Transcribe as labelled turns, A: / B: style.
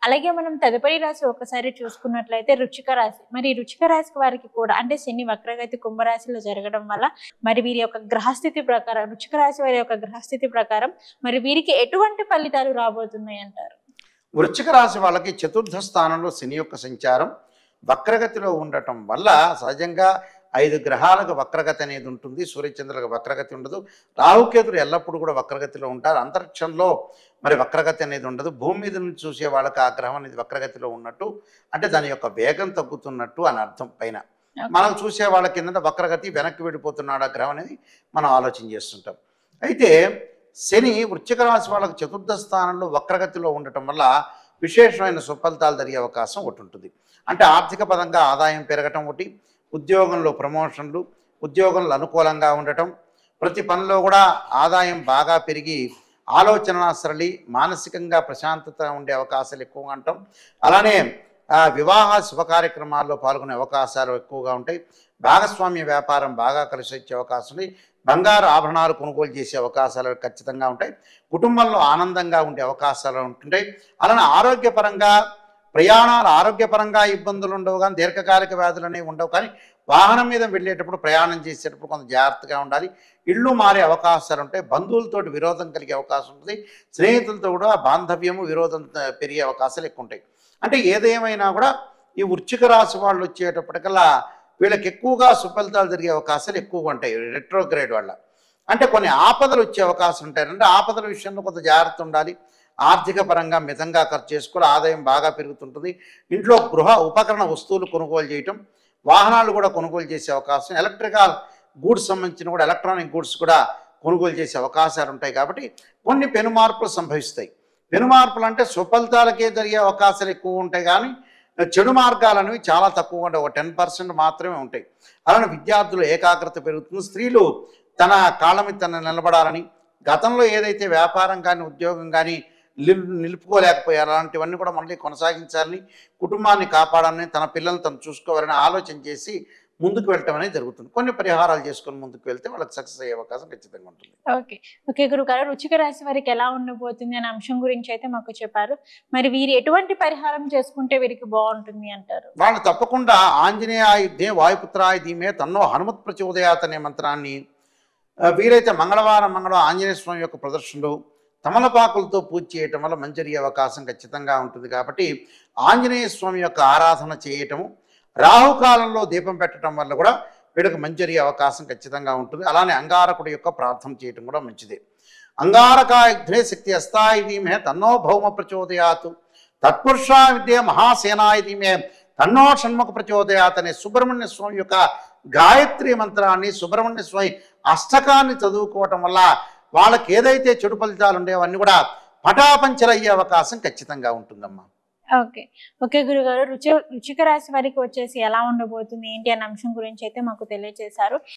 A: అలాగే మనం తదుపరి రాశి ఒకసారి చూసుకున్నట్లయితే వృశ్చిక రాశి. మరి ఈ వృశ్చిక రాశి వారికి కూడా అంటే శని వక్రగతి కుంభరాశిలో జరగడం వల్ల మరి వీరి యొక్క గ్రహస్థితి ప్రకారం వృశ్చిక రాశి వారి యొక్క గ్రహస్థితి ప్రకారం మరి వీరికి ఎటువంటి ఫలితాలు రాబోతున్నాయి అంటారు?
B: వృశ్చిక రాశి వాళ్ళకి చతుర్థ స్థానంలో శని యొక్క సంచారం వక్రగతిలో ఉండటం వల్ల సహజంగా 5 గ్రహాలకు వక్రగతి అనేది ఉంటుంది. సూర్యచంద్రులకు వక్రగతి ఉండదు. రాహుకేతులు ఎల్లప్పుడూ కూడా వక్రగతిలో ఉంటారు. అంతరిక్షంలో మరి వక్రగతి అనేది ఉండదు. భూమి మీద నుంచి చూసే వాళ్ళకి ఆ గ్రహం అనేది వక్రగతిలో ఉన్నట్టు అంటే దాని యొక్క వేగం తగ్గుతున్నట్టు అని అర్థం పైన. మనం చూసే వాళ్ళకి ఏంటంటే వక్రగతి వెనక్కి వెళ్ళిపోతున్నాడు ఆ గ్రహం అనేది మనం ఆలోచన చేస్తుంటాం. అయితే శని వృశ్చిక రాశి వాళ్ళకి చతుర్థ స్థానంలో వక్రగతిలో ఉండటం వల్ల విశేషమైన సుఫలితాలు జరిగే అవకాశం ఒకటి ఉంటుంది. అంటే ఆర్థిక పరంగా ఆదాయం పెరగటం ఒకటి, ఉద్యోగంలో ప్రమోషన్లు, ఉద్యోగంలో అనుకూలంగా ఉండటం, ప్రతి పనిలో కూడా ఆదాయం బాగా పెరిగి ఆలోచన సరళి మానసికంగా ప్రశాంతత ఉండే అవకాశాలు ఎక్కువగా ఉండటం, అలానే వివాహ శుభ కార్యక్రమాల్లో పాల్గొనే అవకాశాలు ఎక్కువగా ఉంటాయి. భాగస్వామ్య వ్యాపారం బాగా కలిసి వచ్చే అవకాశం ఉంది. బంగారు ఆభరణాలు కొనుగోలు చేసే అవకాశాలు ఖచ్చితంగా ఉంటాయి. కుటుంబంలో ఆనందంగా ఉండే అవకాశాలు ఉంటుంటాయి. అలానే ఆరోగ్యపరంగా ప్రయాణాలు ఆరోగ్యపరంగా ఇబ్బందులు ఉండవు, కానీ దీర్ఘకాలిక వ్యాధులు అనేవి ఉండవు. కానీ వాహనం మీద వెళ్ళేటప్పుడు ప్రయాణం చేసేటప్పుడు కొంత జాగ్రత్తగా ఉండాలి. ఇళ్ళు మారే అవకాశాలు ఉంటాయి. బంధువులతోటి విరోధం కలిగే అవకాశం ఉంటుంది. స్నేహితులతో కూడా బాంధవ్యము విరోధం పెరిగే అవకాశాలు ఎక్కువ ఉంటాయి. అంటే ఏదేమైనా కూడా ఈ వృశ్చిక రాశి వాళ్ళు వచ్చేటప్పటికల్లా వీళ్ళకి ఎక్కువగా సుఫలితాలు జరిగే అవకాశాలు ఎక్కువగా ఉంటాయి రెట్రోగ్రేడ్ వల్ల. అంటే కొన్ని ఆపదలు వచ్చే అవకాశం ఉంటాయి. అంటే ఆపదల విషయంలో కొంత జాగ్రత్త ఉండాలి. ఆర్థిక పరంగా మితంగా ఖర్చు చేసుకోవాలి. ఆదాయం బాగా పెరుగుతుంటుంది. ఇంట్లో గృహ ఉపకరణ వస్తువులు కొనుగోలు చేయటం, వాహనాలు కూడా కొనుగోలు చేసే అవకాశం, ఎలక్ట్రికల్ గూడ్స్ సంబంధించిన కూడా ఎలక్ట్రానిక్ గూడ్స్ కూడా కొనుగోలు చేసే అవకాశాలు ఉంటాయి. కాబట్టి కొన్ని పెను మార్పులు సంభవిస్తాయి. పెను మార్పులు అంటే సుఫలితాలకే జరిగే అవకాశాలు ఎక్కువ ఉంటాయి, కానీ చెడు మార్గాలు అనేవి చాలా తక్కువగా ఉంటాయి. ఒక 10% మాత్రమే ఉంటాయి. అలానే విద్యార్థులు ఏకాగ్రత పెరుగుతుంది. స్త్రీలు తన కాళ్ళ మీద తన నిలబడాలని, గతంలో ఏదైతే వ్యాపారం కానీ ఉద్యోగం కానీ నిలుపుకోలేకపోయారు అలాంటివన్నీ కూడా మళ్ళీ కొనసాగించాలని, కుటుంబాన్ని కాపాడాలని, తన పిల్లల్ని తను చూసుకోవాలని ఆలోచన చేసి ముందుకు వెళ్ళటం అనేది జరుగుతుంది. కొన్ని పరిహారాలు చేసుకొని ముందుకు వెళ్తే వాళ్ళకి సక్సెస్ అయ్యే అవకాశం ఖచ్చితంగా ఉంటుంది.
A: ఓకే గురుగారు, వృశ్చిక రాశి వారికి ఎలా ఉండబోతుంది అనే అంశం గురించి అయితే మాకు చెప్పారు. మరి వీరు ఎటువంటి పరిహారం చేసుకుంటే వీరికి బాగుంటుంది అంటారు?
B: వాళ్ళు తప్పకుండా ఆంజనేయాయుధే వాయుపుత్రాయ ధీమే తన్నో హనుమత్ ప్రచోదయాత్ అనే మంత్రాన్ని వీరైతే మంగళవారం ఆంజనేయ స్వామి యొక్క ప్రదర్శనలు తమలపాకులతో పూజ చేయటం వల్ల మంచి జరిగే అవకాశం ఖచ్చితంగా ఉంటుంది. కాబట్టి ఆంజనేయ స్వామి యొక్క ఆరాధన చేయటము, రాహుకాలంలో దీపం పెట్టడం వల్ల కూడా వీళ్ళకి మంచి జరిగే అవకాశం ఖచ్చితంగా ఉంటుంది. అలానే అంగారకుడి యొక్క ప్రార్థన చేయటం కూడా మంచిదే. అంగారకాయుధే శక్తి అస్తాయ ధీమే తన్నో భౌమ ప్రచోదయాత్ తత్పురుషా విద్య మహాసేనాయ ధీమే తన్నో షణ్ముఖ ప్రచోదయాత్ అనే సుబ్రహ్మణ్య స్వామి యొక్క గాయత్రి మంత్రాన్ని, సుబ్రహ్మణ్య స్వామి అష్టకాన్ని చదువుకోవటం వల్ల వాళ్ళకి ఏదైతే చెడు ఫలితాలు ఉండేవో అన్నీ కూడా పటాపంచలయ్యే అవకాశం ఖచ్చితంగా ఉంటుందమ్మా.
A: ఓకే గురుగారు, వృశ్చిక రాశి వారికి వచ్చేసి ఎలా ఉండబోతుంది ఏంటి అనే అంశం గురించి అయితే మాకు తెలియజేశారు.